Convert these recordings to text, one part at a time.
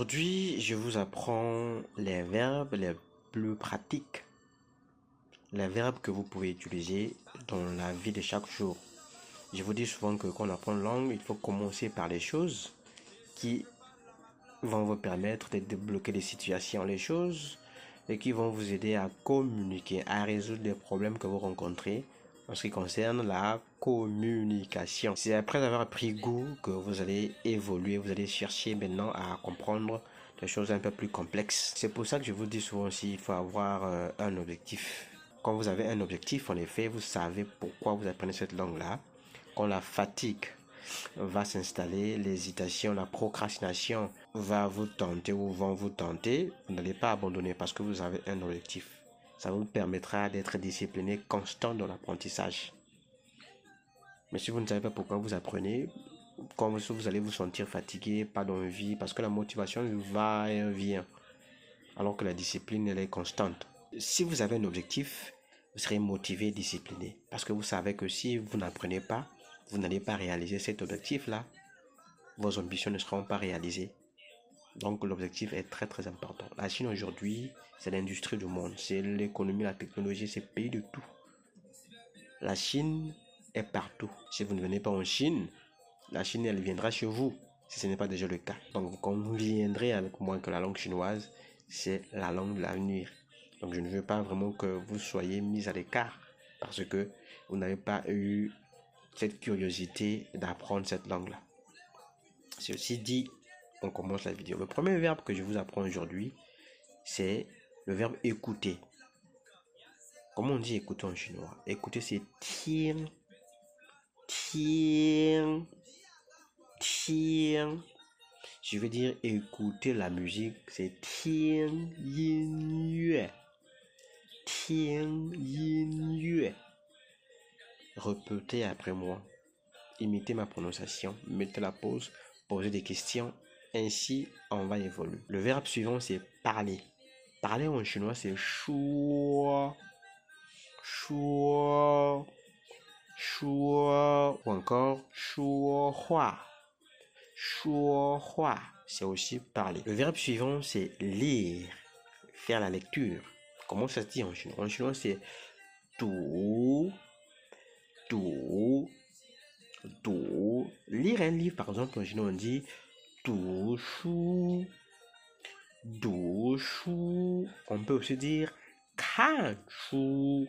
Aujourd'hui, je vous apprends les verbes les plus pratiques, les verbes que vous pouvez utiliser dans la vie de chaque jour. Je vous dis souvent que quand on apprend une langue, il faut commencer par les choses qui vont vous permettre de débloquer des situations, les choses et qui vont vous aider à communiquer, à résoudre les problèmes que vous rencontrez en ce qui concerne la communication. C'est après avoir pris goût que vous allez évoluer, vous allez chercher maintenant à comprendre des choses un peu plus complexes. C'est pour ça que je vous dis souvent aussi, il faut avoir un objectif. Quand vous avez un objectif, en effet, vous savez pourquoi vous apprenez cette langue-là. Quand la fatigue va s'installer, l'hésitation, la procrastination va vous tenter ou vont vous tenter, vous n'allez pas abandonner parce que vous avez un objectif. Ça vous permettra d'être discipliné, constant dans l'apprentissage. Mais si vous ne savez pas pourquoi vous apprenez, quand vous allez vous sentir fatigué, pas d'envie, parce que la motivation va et vient, alors que la discipline, elle est constante. Si vous avez un objectif, vous serez motivé, discipliné, parce que vous savez que si vous n'apprenez pas, vous n'allez pas réaliser cet objectif-là. Vos ambitions ne seront pas réalisées. Donc l'objectif est très très important. La Chine aujourd'hui, c'est l'industrie du monde, c'est l'économie, la technologie, c'est le pays de tout. La Chine est partout. Si vous ne venez pas en Chine, la Chine elle viendra chez vous, si ce n'est pas déjà le cas. Donc vous conviendrez avec moi que la langue chinoise, c'est la langue de l'avenir. Donc je ne veux pas vraiment que vous soyez mis à l'écart parce que vous n'avez pas eu cette curiosité d'apprendre cette langue-là. Ceci dit, on commence la vidéo. Le premier verbe que je vous apprends aujourd'hui, c'est le verbe écouter. Comment on dit écouter en chinois? Écouter, c'est tian, tian, tian. Je veux dire écouter la musique, c'est tian yin yue. Tian yin yue. Répétez après moi. Imitez ma prononciation, mettez la pause, posez des questions, ainsi on va évoluer. Le verbe suivant c'est parler. Parler en chinois c'est shuo, shuo, shuo, ou encore shuo hua, shuo hua, c'est aussi parler. Le verbe suivant c'est lire, faire la lecture. Comment ça se dit en chinois? En chinois c'est du, du. Lire un livre, par exemple, en chinois, on dit du shu. Du shu. On peut aussi dire kan shu.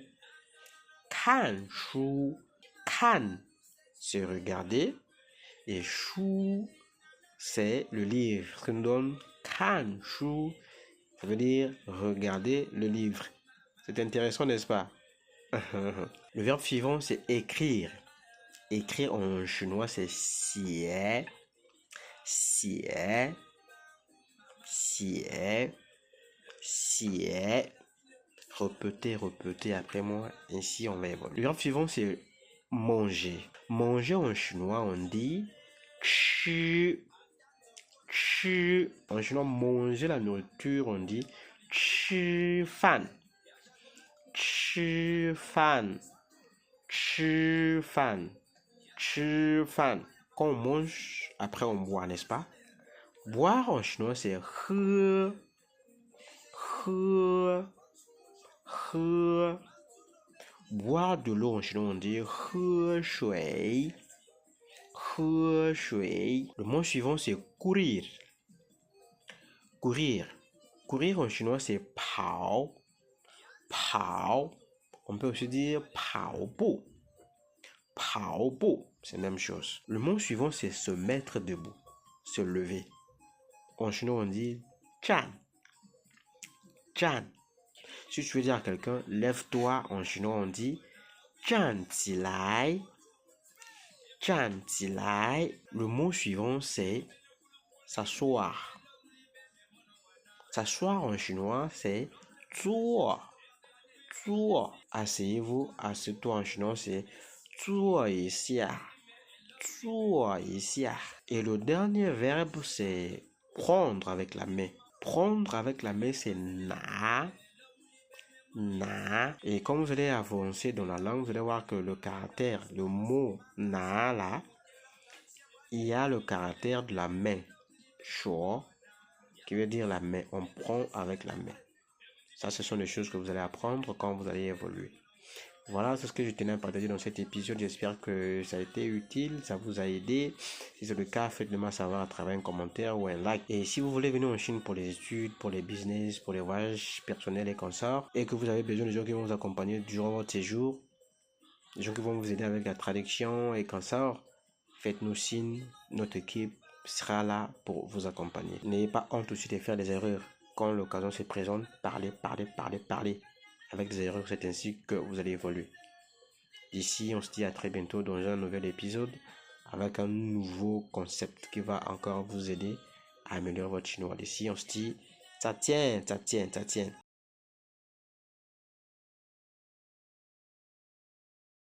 Kan shu. Kan, c'est regarder. Et shu, c'est le livre. Ce qui nous donne kan shu, ça veut dire regarder le livre. C'est intéressant, n'est-ce pas? Le verbe suivant, c'est écrire. Écrire en chinois, c'est xie, xie, xie, xie. Répétez après moi, ainsi on va évoluer. Le verbe suivant, c'est manger. Manger en chinois, on dit chi, chi. En chinois, manger la nourriture, on dit chi fan, chi fan, chi fan. Fan. Quand on mange, après on boit, n'est-ce pas? Boire en chinois c'est he, he, he. Boire de l'eau en chinois on dit he shui, he shui. Le mot suivant c'est courir. Courir. Courir en chinois c'est pao, pao. On peut aussi dire pao bu. Pao bu, c'est la même chose. Le mot suivant, c'est se mettre debout, se lever. En chinois, on dit chan. Chan. Si tu veux dire à quelqu'un, lève-toi, en chinois, on dit chan ji lai. Chan ji lai. Le mot suivant, c'est s'asseoir. S'asseoir en chinois, c'est zuo. Zuo. Asseyez-vous, assieds-toi en chinois, c'est zuo xia. Et le dernier verbe, c'est prendre avec la main. Prendre avec la main, c'est na. Na. Et comme vous allez avancer dans la langue, vous allez voir que le caractère, le mot na là, il y a le caractère de la main. Shuo. qui veut dire la main. On prend avec la main. Ça, ce sont des choses que vous allez apprendre quand vous allez évoluer. Voilà, c'est ce que je tenais à partager dans cet épisode. J'espère que ça a été utile, ça vous a aidé. Si c'est le cas, faites-le moi savoir à travers un commentaire ou un like. Et si vous voulez venir en Chine pour les études, pour les business, pour les voyages personnels et consorts, et que vous avez besoin de gens qui vont vous accompagner durant votre séjour, des gens qui vont vous aider avec la traduction et consorts, faites-nous signe. Notre équipe sera là pour vous accompagner. N'ayez pas honte aussi de faire des erreurs. Quand l'occasion se présente, parlez. Avec des erreurs, c'est ainsi que vous allez évoluer. D'ici, on se dit à très bientôt dans un nouvel épisode avec un nouveau concept qui va encore vous aider à améliorer votre chinois. D'ici, on se dit, ça tient.